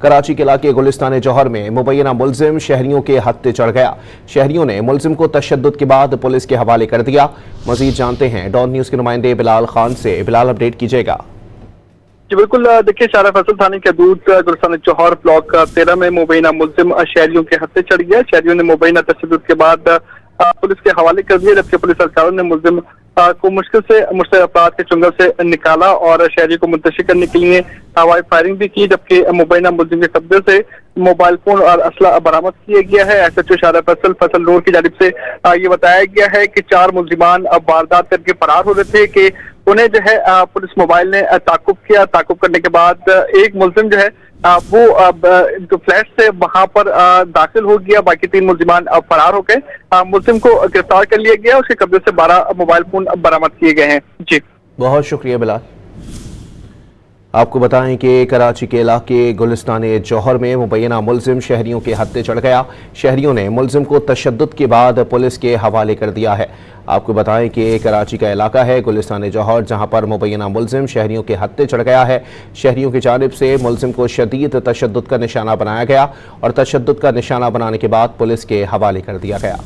कराची के इलाके गुलिस्तान जौहर में मुबैना मुलजिम शहरियों के हत्थे चढ़ गया। शहरियों ने मुलजिम को तशद्दुद के बाद पुलिस के हवाले कर दिया। मजीद जानते हैं डॉन न्यूज के नुमाइंदे बिलाल खान से। बिलाल, अपडेट कीजिएगा। जी बिल्कुल, देखिए शारा फैसल थाने के हदूद गुलिस्तान जौहर ब्लॉक 13 में मुबैना मुलजिम शहरियों के हत्थे चढ़ गया। शहरियों ने मुबैना तशद्दुद के बाद पुलिस के हवाले कर दिया, जबकि पुलिस अधिकारियों ने मुलजिम को मुश्किल से मुश्तरक अपराध के चुंगल से निकाला और शहरी को मुंतशिर करने के लिए हवाई फायरिंग भी की, जबकि मुबैना मुलजिम के कब्जे से मोबाइल फोन और असला बरामद किया गया है। SHO शारा फैसल नूर की जानिब से ये बताया गया है कि 4 मुलजिमान वारदात करके फरार हो रहे थे कि उन्हें जो है पुलिस मोबाइल ने ताकुब किया। ताकुब करने के बाद एक मुलजिम जो है वो जो फ्लैट से वहां पर दाखिल हो गया। बाकी 3 मुलजिमान फरार हो गए। मुलजिम को गिरफ्तार कर लिया गया। उसके कब्जे से 12 मोबाइल फोन बरामद किए गए हैं। जी बहुत शुक्रिया बिलाल। आपको बताएं कि कराची के इलाके गुलिस्तान जौहर में मुबैना मुलजिम शहरियों के हत्थे चढ़ गया। शहरियों ने मुलजिम को तशद्दुद के बाद पुलिस के हवाले कर दिया है। आपको बताएं कि कराची का इलाका है गुलिस्तान जौहर, जहां पर मुबैना मुलजिम शहरियों के हत्थे चढ़ गया है। शहरियों की जानिब से मुलजिम को शदीद तशद्दुद का निशाना बनाया गया और तशद्दुद का निशाना बनाने के बाद पुलिस के हवाले कर दिया गया।